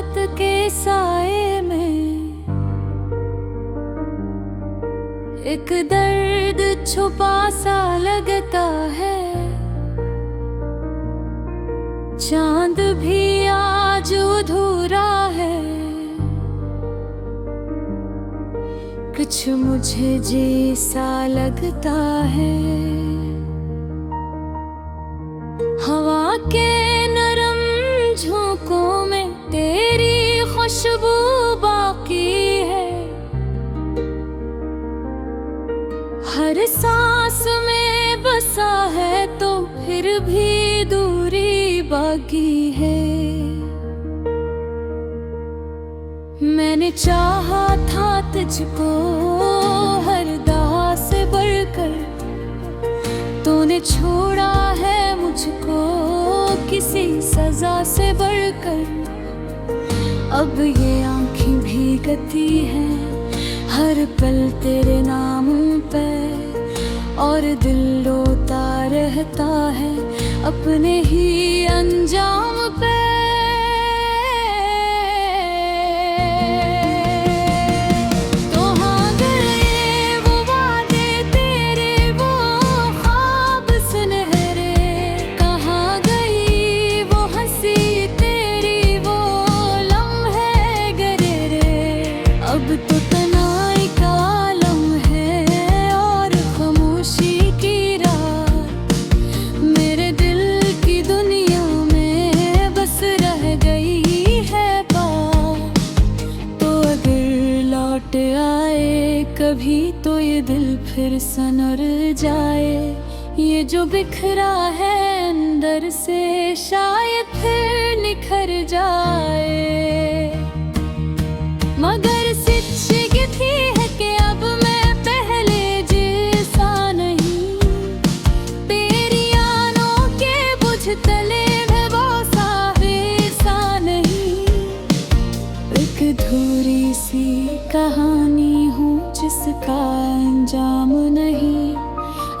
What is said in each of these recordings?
रात के साए में एक दर्द छुपा सा लगता है। चांद भी आज अधूरा है, कुछ मुझे जैसा लगता है। हवा के नरम झोंकों में तेरी खुशबू बाकी है। हर सांस में बसा है तो फिर भी दूरी बाकी है। मैंने चाहा था तुझको हर दाह से बढ़कर, तूने छोड़ा है मुझको किसी सजा से बढ़कर। अब ये आँखें भीगती हैं हर पल तेरे नाम पे, और दिल रोता रहता है अपने ही अंजाम पे। अब तो तन्हाई का आलम है और खामोशी की रात, मेरे दिल की दुनिया में बस रह गई है बात। तो अगर लौट आए कभी तो ये दिल फिर सनर जाए। ये जो बिखरा है अंदर से शायद फिर निखर जाए। मगर सच ये थी है कि अब मैं पहले जैसा नहीं, तेरी आनों के बुझ तले में बसा वैसा नहीं। एक अधूरी सी कहानी हूँ जिसका अंजाम नहीं,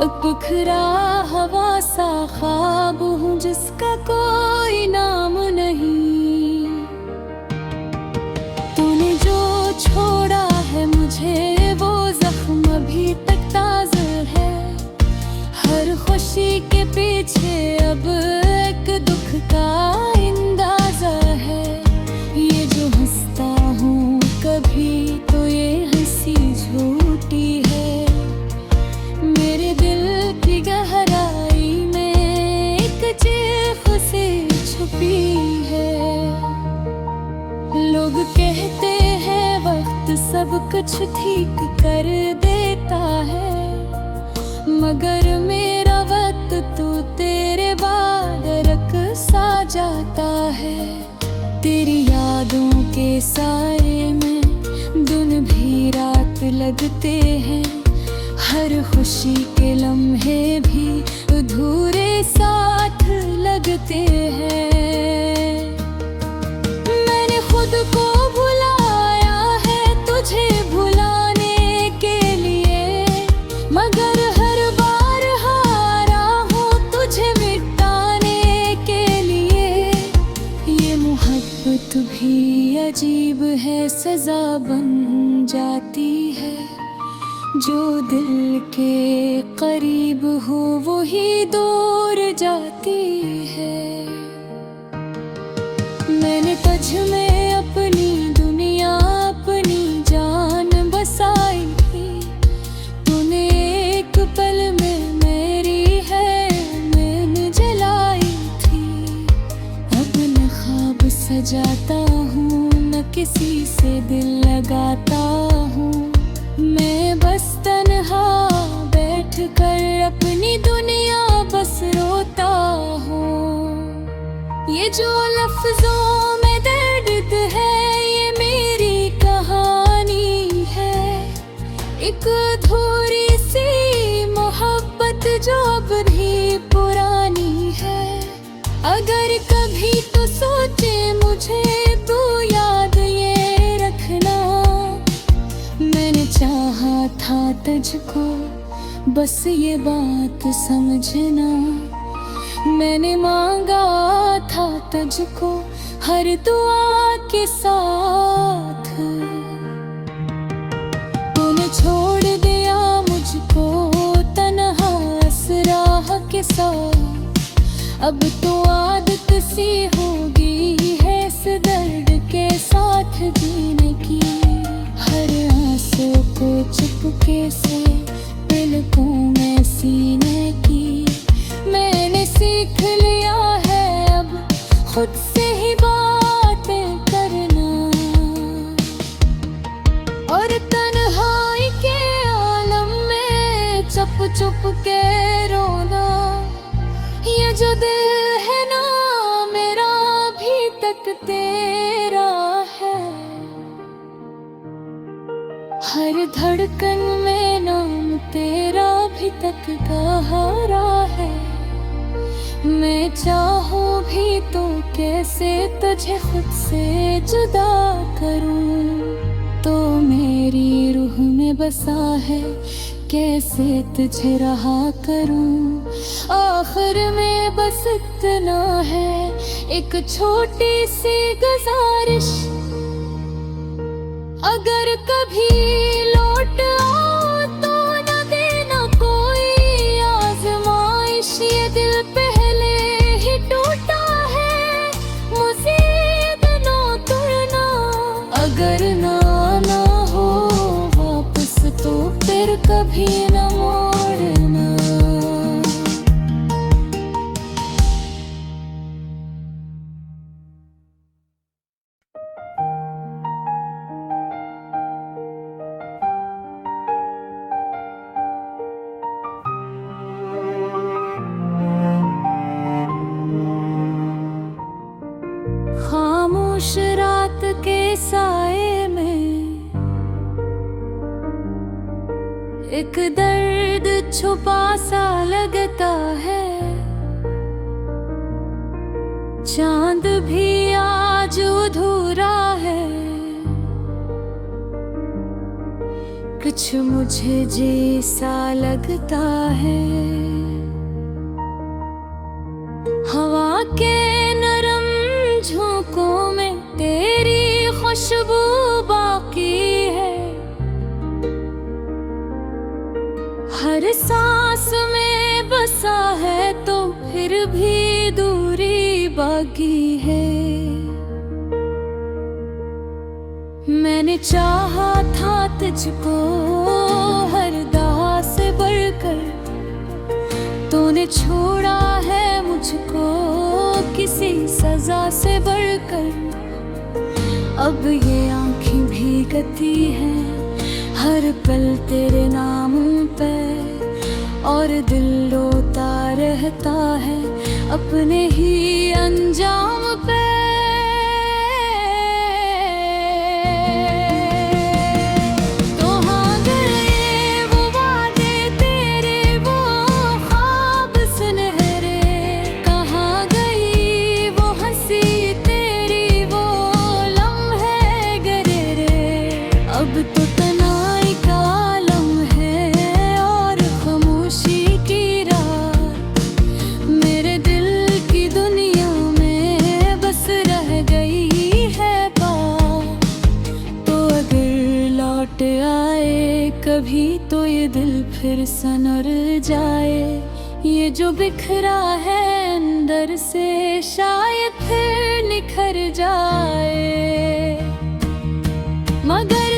एक बिखरा हवा सा ख्वाब हूँ जिसका कोई नाम नहीं। छोड़ा है मुझे वो जख्म अभी तक ताज़ा है। हर खुशी के पीछे अब एक दुख का अंदाज़ा है। ये जो हंसता हूँ कभी तो ये हंसी झूठी है। मेरे दिल की गहराई में एक चीख से छुपी है। लोग कहते वक्त सब कुछ ठीक कर देता है, मगर मेरा वक्त तो तेरे बाद रख सा जाता है। तेरी यादों के साए में दिन भी रात लगते हैं, हर खुशी के लम्हे भी अधूरे साथ लगते हैं। मैंने खुद को तुझे भुलाने के लिए, मगर हर बार हारा हूँ तुझे मिटाने के लिए। ये मोहब्बत भी अजीब है, सजा बन जाती है। जो दिल के करीब हो वही दूर जाती है। मैंने तुझ में अपनी दुनिया अपनी जान बसाई थी, तूने एक पल में मेरी है मैंने जलाई थी। अब न ख्वाब सजाता हूँ न किसी से दिल लगाता हूँ, मैं बस तन्हा बैठ कर अपनी दुनिया बस रोता हूँ। ये जो लफ्जों में दर्द है ये मेरी कहानी है। एक अधूरी सी मोहब्बत जो अब भी पुरानी है। अगर कभी तो सोचे मुझे तू याद ये रखना, मैंने चाहा था तुझको बस ये बात समझना। मैंने मांगा था तुझको हर दुआ के साथ। तूने छोड़ दिया मुझको तन्हा इस राह के साथ। अब तो आदत सी होगी है इस दर्द के साथ जीने की। हर आंसू को चुपके से पलकों में सीने की। मैंने सीख लिया है अब खुद से ही बातें करना, और तन्हाई के आलम में चुप चुप के रोना। ये जो दिल है ना मेरा अभी तक तेरा है। हर धड़कन में नाम तेरा अभी तक गहरा है। मैं चाहूं भी तो कैसे तुझे खुद से जुदा करूं। तो मेरी रूह में बसा है कैसे तुझे रहा करूं। आखिर में बस इतना है एक छोटी सी गुजारिश। अगर कभी लौट आओ तो न देना कोई आजमाइश। ये दिल पहले ही टूटा है मुझे ना तोड़ना। अगर ना आना हो वापस तो फिर कभी न मोड़ना। खामोश रात के साए में एक दर्द छुपा सा लगता है। चांद भी आज अधूरा है। कुछ मुझे जैसा लगता है। हवा के नरम झोंकों में तेरी खुशबू बाकी है। हर सांस में बसा है तो फिर भी दूरी बाकी है। मैंने चाहा था तुझको हर दाह से बढ़कर। तूने छोड़ा है मुझको किसी सजा से बढ़कर। अब ये आंखें भीगती हैं हर पल तेरे नामों पे। और दिल रोता रहता है अपने ही अंजाम पे। अब तो तन्हाई का आलम है और खामोशी की रात। मेरे दिल की दुनिया में बस रह गई है बात। तो अगर लौट आए कभी तो ये दिल फिर सनर जाए। ये जो बिखरा है अंदर से शायद फिर निखर जाए। मगर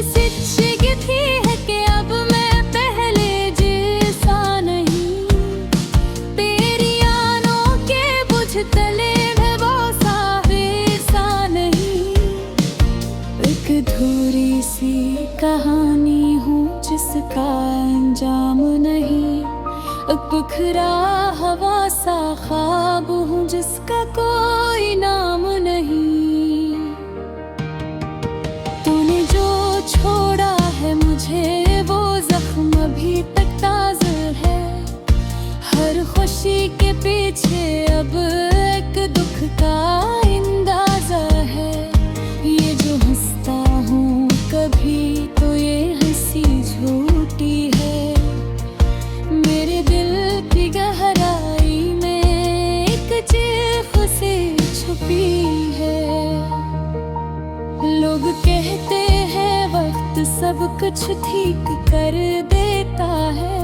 थी है कि अब मैं पहले जैसा नहीं। तेरी आनों के बुझ तले में बसा वैसा नहीं। एक अधूरी सी कहानी हूँ जिसका अंजाम नहीं। एक बिखरा हवा सा ख्वाब हूँ जिसका कोई नाम नहीं। तूने जो छोड़ा है मुझे वो जख्म अभी तक ताज़ा है। हर खुशी के पीछे अब एक दुख का अंदाज़ा है। ये जो हंसता हूँ कभी तो ये हंसी झूठी है। मेरे दिल की गहराई में एक चीख सी छुपी है। कुछ ठीक कर देता है,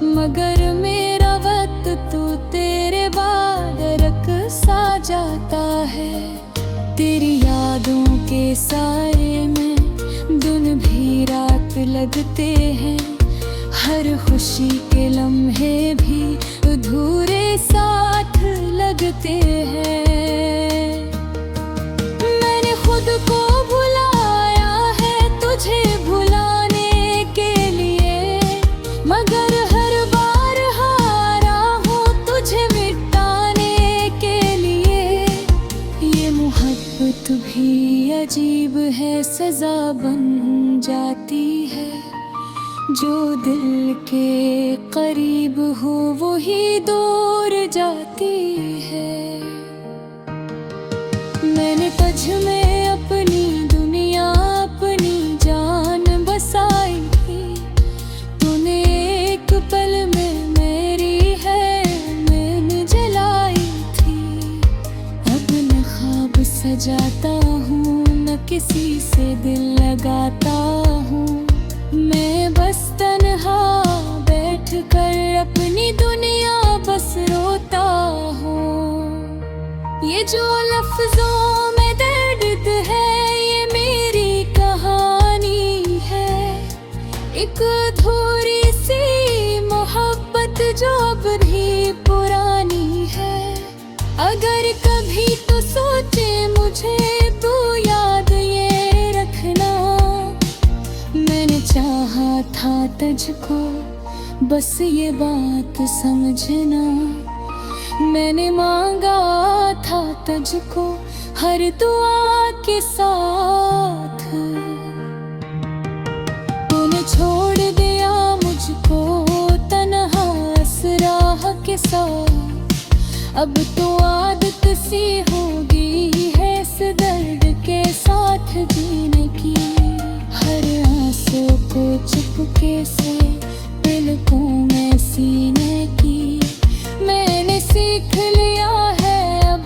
मगर मेरा वक्त तो तेरे बाद रख सा जाता है। तेरी यादों के साए में दिन भी रात लगते हैं, हर खुशी के लम्हे भी अधूरे साथ लगते हैं। मैंने खुद को भुलाया है तुझे भुलाने के लिए, मगर हर बार हारा हूँ तुझे मिटाने के लिए। ये मोहब्बत भी अजीब है, सजा बन जाती है। जो दिल के करीब हो वो ही दूर जाती है। मैंने तुझ में अपनी दुनिया अपनी जान बसाई थी, तूने एक पल में मेरी है मैंने जलाई थी। अब न ख्वाब सजाता हूँ न किसी से दिल लगाता हूँ, मैं बस तन्हा बैठ कर अपनी दुनिया बस रोता हूँ। ये जो लफ्जों में दर्द है ये मेरी कहानी है, एक अधूरी सी मोहब्बत जो अब भी पुरानी है। अगर कभी तो सोचे मुझे तू याद ये रखना, मैंने चाहा था तुझको बस ये बात समझना। मैंने मांगा था तुझको हर दुआ के साथ, तूने छोड़ दिया मुझको तन्हा असराह के साथ। अब तो आदत सी होगी है इस दर्द के साथ जीने की, हर आंसू को चुपके से दिल को मैं सीने की। मैंने सीख लिया है अब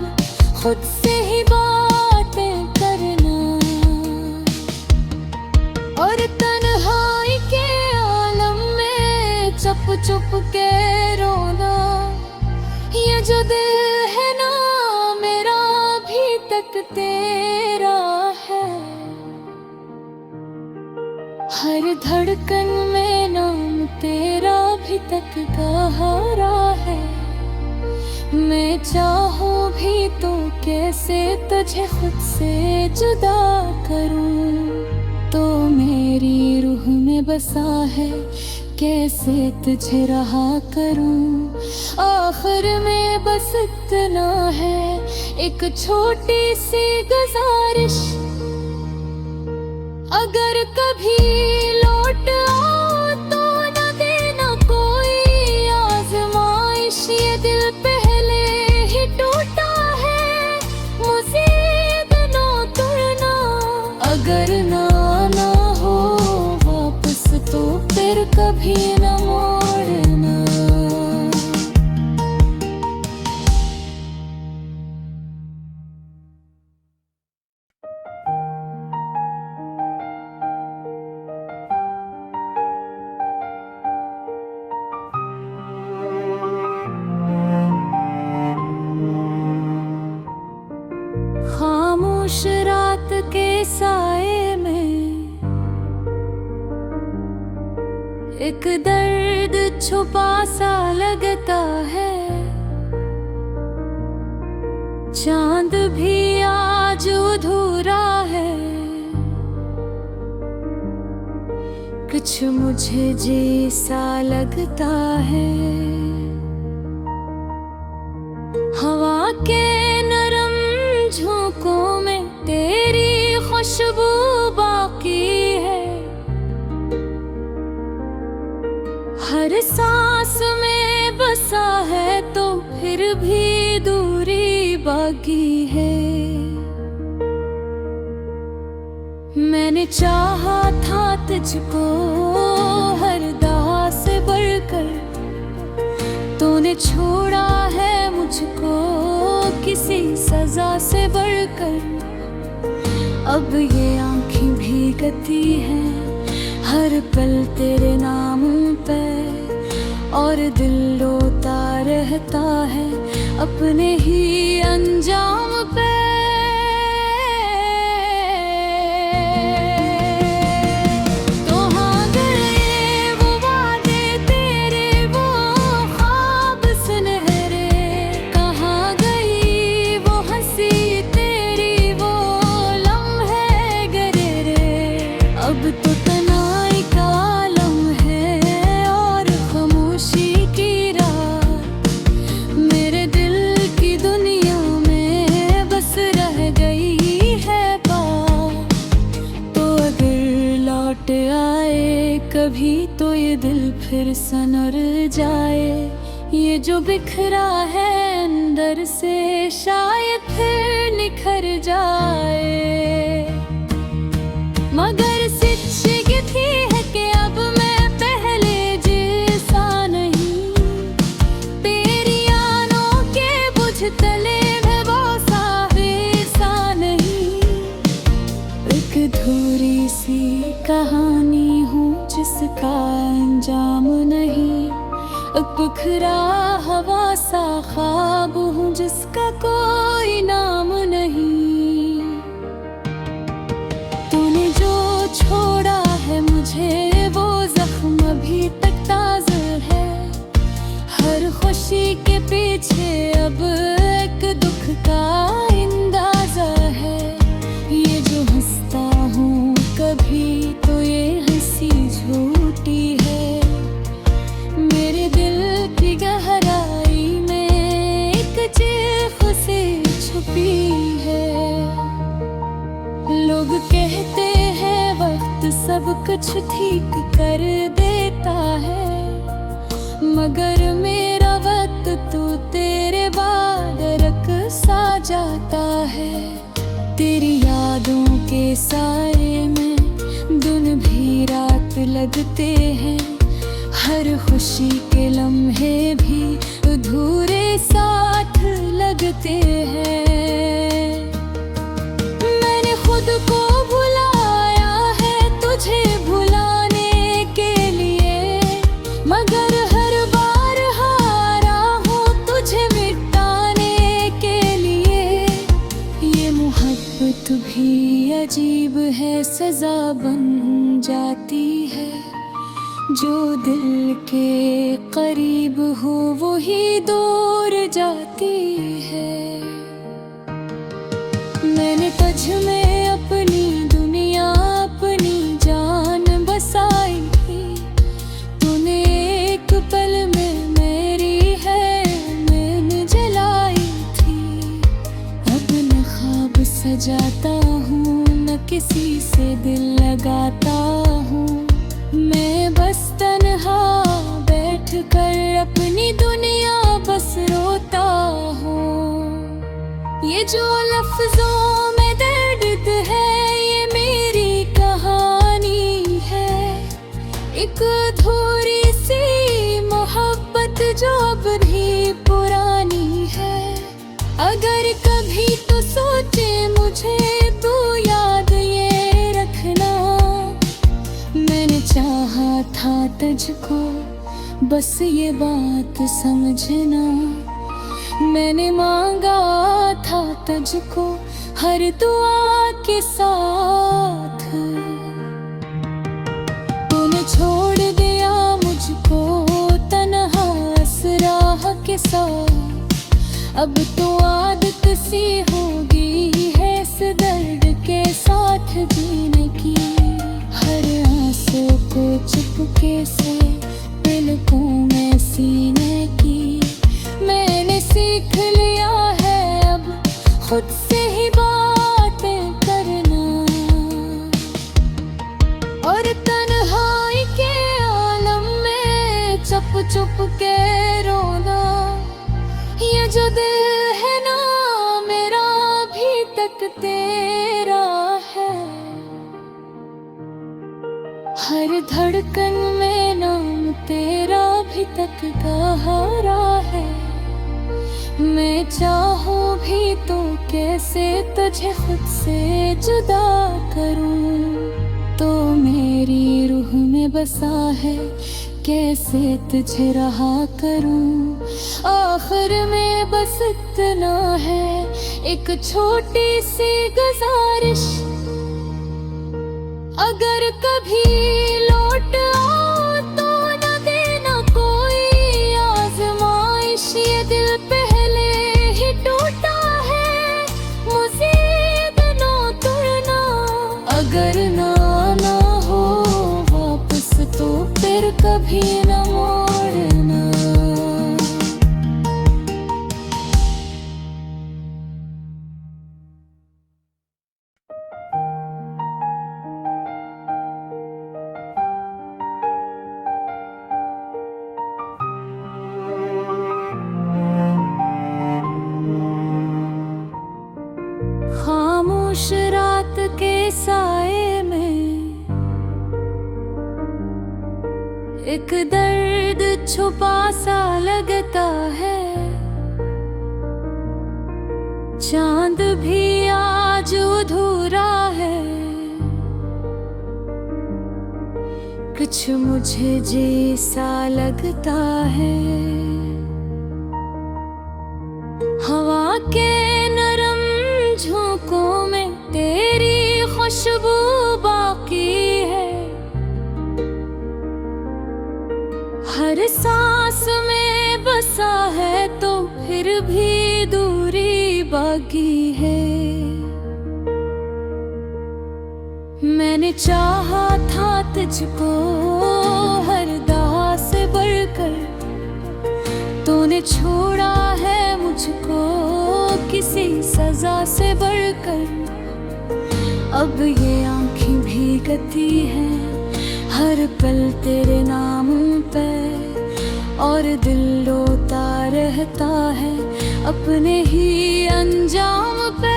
खुद से ही बातें करना, और तन्हाई के आलम में चुप चुप के रोना। ये जो दिल है ना मेरा अभी तक तेरा है, हर धड़कन में नाम तेरा अभी तक गहरा है। मैं चाहूँ भी तो कैसे तुझे खुद से जुदा करूँ, तो मेरी रूह में बसा है कैसे तुझे रहा करूँ। आखिर में बस इतना है एक छोटी सी गुजारिश, अगर कभी लौट आओ तो न देना कोई आजमाइश। ये दिल पहले ही टूटा है मुझे ना तोड़ना, अगर ना आना हो वापस तो फिर कभी न मोड़ना। खामोश रात के साए में एक दर्द छुपा सा लगता है। चांद भी आज अधूरा है, कुछ मुझे जैसा लगता है। हवा के नरम झोंकों में तेरी खुशबू बाकी है, हर सांस में बसा है तो फिर भी दूरी बाकी है। मैंने चाहा था तुझको हर दहा से बढ़कर, तूने छोड़ा है मुझको किसी सजा से बढ़कर। अब ये आँखें भीगती हैं हर पल तेरे नाम पे, और दिल रोता रहता है अपने ही अंजाम पे। कहाँ गए वो वादे तेरे, वो ख्वाब सुनहरे, कहाँ गई वो हंसी तेरी, वो लम्हे गहरे। अब तो तन्हाई का आलम है और खामोशी की रात, मेरे दिल की दुनिया में बस रह गई है बात। तो अगर लौट आए कभी तो ये दिल फिर सनर जाए, ये जो बिखरा है अंदर से शायद फिर निखर जाए। मगर सच ये थी है कि अब मैं पहले जैसा नहीं, तेरी आनों के बुझ तले में वो वैसा नहीं। एक अधूरी सी कहानी हूँ जिसका अंजाम नहीं, एक बिखरा हवा सा ख्वाब हूँ जिसका कोई नाम नहीं। तूने जो छोड़ा है मुझे वो जख्म अभी तक ताज़ा है, हर खुशी के पीछे अब एक दुख का अंदाज़ा है। ये जो हंसता हूँ कभी तो ये हंसी झूठी है, मेरे दिल की गहराई में एक चीख से छुपी है। लोग कहते हैं वक्त सब कुछ ठीक कर देता है, मगर मेरा वक्त तो तेरे बाद रख सा जाता है। तेरी यादों के साए में दिन भी रात लगते हैं, हर खुशी के लम्हे भी अधूरे साथ लगते हैं। मैंने खुद को भुलाया है तुझे भुलाने के लिए, मगर हर बार हारा हूँ तुझे मिटाने के लिए। ये मोहब्बत भी अजीब है, सजा बन जाती है, जो दिल के करीब हो वो ही दूर जाती है। मैंने तुझ में अपनी दुनिया अपनी जान बसाई थी, तूने एक पल में मेरी है मैंने जलाई थी। अब न ख्वाब सजाता हूँ न किसी से दिल लगाता हूँ, मैं बस तन्हा बैठ कर अपनी दुनिया बस रोता हूँ। ये जो लफ्जों में दर्द है ये मेरी कहानी है, एक अधूरी सी मोहब्बत जो अब भी पुरानी है। अगर कभी तो सोचे मुझे तू याद ये रखना, मैंने चाहा था तुझको बस ये बात समझना, मैंने मांगा था तुझको हर दुआ के साथ। तूने छोड़ दिया मुझको तन्हा असराह के साथ, अब तो आदत सी होगी है इस दर्द के साथ जीने की। हर आंसू को चुपके से पलकों में सीने की, मैंने सीख लिया है अब खुद से ही बातें करना, और तन्हाई के आलम में चुप चुप के रोना। ये जो दिल है ना मेरा अभी तक तेरा है, हर धड़कन में नाम तेरा अभी तक गहरा है। मैं चाहूँ भी तो कैसे तुझे खुद से जुदा करूँ। तो मेरी रूह में बसा है, कैसे तुझे रहा करूं। आखिर में बस इतना है, एक छोटी सी गुजारिश, अगर कभी लौट आओ तो न देना कोई आजमाइश। ये दिल पहले ही टूटा है, मज़ीद ना तोड़ना। अगर ना हो वापस तो फिर कभी न मोड़ना। खामोश रात के साए में एक दर्द छुपा सा लगता है। चांद भी आज अधूरा है, कुछ मुझे जैसा लगता है। हवा के नरम झोंकों में तेरी खुशबू बाकी है, हर सांस में बसा है तो फिर भी दूरी बाकी है। मैंने चाहा था तुझको हर दाह से बढ़कर, तूने छोड़ा है मुझको किसी सजा से बढ़कर। अब ये आँखें भीगती हैं हर पल तेरे नाम पे, और दिल रोता रहता है अपने ही अंजाम पे।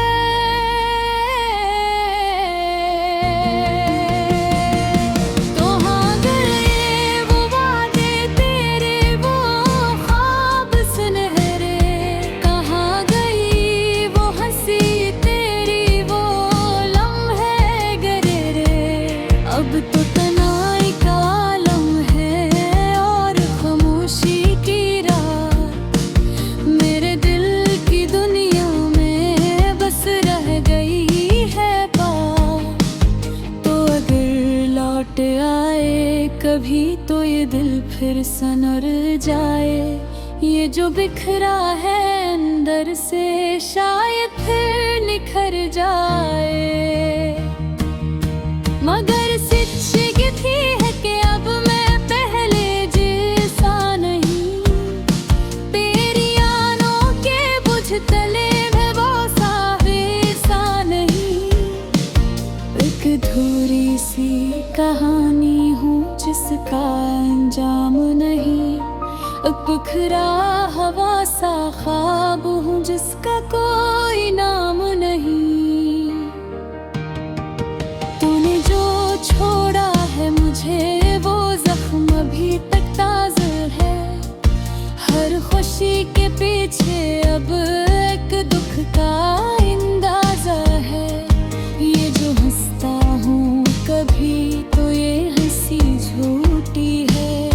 अब तो तन्हाई का आलम है और खामोशी की रात, मेरे दिल की दुनिया में बस रह गई है बात। तो अगर लौट आए कभी तो ये दिल फिर सनर जाए, ये जो बिखरा है अंदर से शायद फिर निखर जाए। मगर सच ये थी है कि अब मैं पहले जैसा नहीं, तेरी आनों के बुझ तले में बसा वैसा नहीं। एक अधूरी सी कहानी हूँ जिसका अंजाम नहीं, एक बिखरा हवा सा ख्वाब हूँ जिसका कोई नाम नहीं। छोड़ा है मुझे वो जख्म अभी तक ताज़ा है, हर खुशी के पीछे अब एक दुख का अंदाज़ा है। ये जो हंसता हूँ कभी तो ये हंसी झूठी है,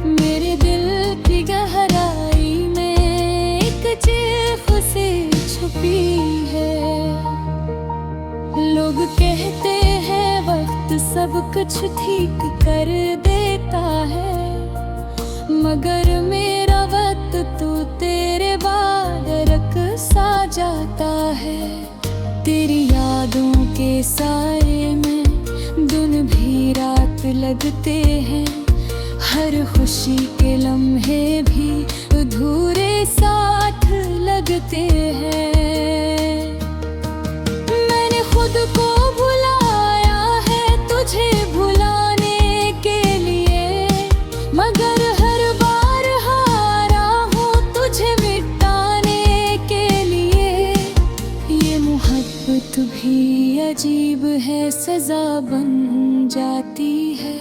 मेरे दिल की गहराई में एक चीख से छुपी है। लोग कहते वक्त सब कुछ ठीक कर देता है, मगर मेरा वक्त तो तेरे बाद रख सा जाता है। तेरी यादों के साए में दिन भी रात लगते हैं, हर खुशी के लम्हे भी अधूरे साथ लगते हैं। मैंने खुद को तुझे भुलाने के लिए, मगर हर बार हारा हूँ तुझे मिटाने के लिए। ये मोहब्बत भी अजीब है, सजा बन जाती है,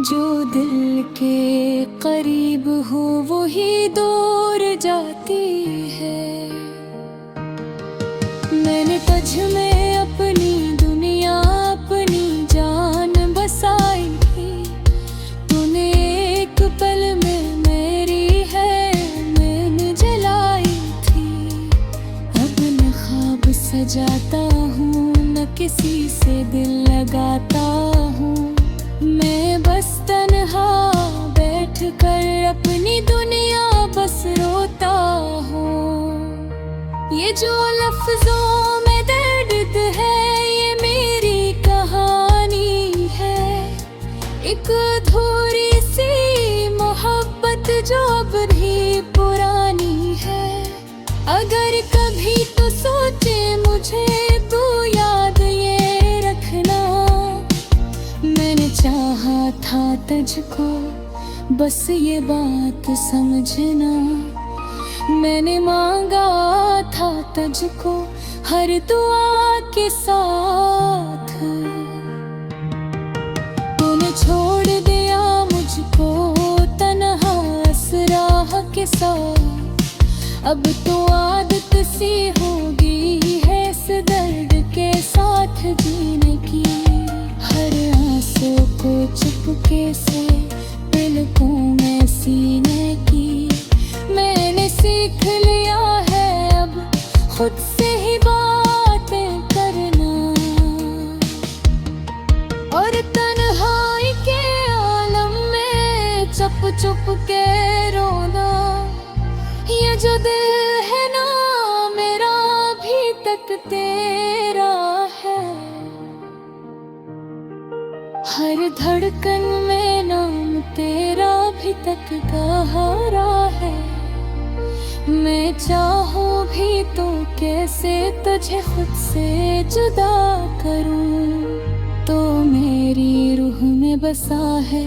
जो दिल के करीब हो वो ही दूर जाती है। मैंने तुझ में अपनी दुनिया अपनी किसी से दिल लगाता हूँ। मैं बस तन्हा बैठ कर अपनी दुनिया बस रोता हूँ। ये जो लफ्जों में दर्द है ये मेरी कहानी है। एक अधूरी सी मोहब्बत जो अब भी पुरानी है। अगर कभी तो सोचे मुझे तू याद ये रखना। मैंने चाहा था तुझको बस ये बात समझना। मैंने मांगा था तुझको हर दुआ के साथ। तूने छोड़ दिया मुझको तन्हा असराह के साथ। अब तो आदत सी होगी है इस दर्द के साथ जीने की। हर आंसू को चुपके से पलकों में सीने की। मैंने सीख लिया है अब खुद से ही बातें करना। और तन्हाई के आलम में चुप चुप के रोना। ये जो दिल है ना मेरा अभी तक तेरा है। हर धड़कन में नाम तेरा अभी तक गहरा है। मैं चाहूँ भी तो कैसे तुझे खुद से जुदा करूँ। तो मेरी रूह में बसा है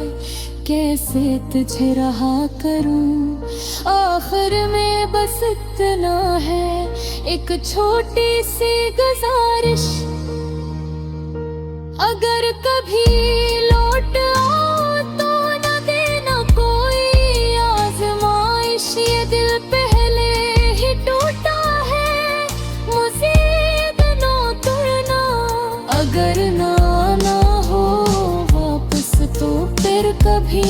कैसे तुझे रहा करूँ। आखिर में बस इतना है एक छोटी सी गुजारिश। अगर कभी लौट आओ तो न देना कोई आजमाइश। ये दिल पहले ही टूटा है मुझे ना तोड़ना। अगर ना हो वापस तो फिर कभी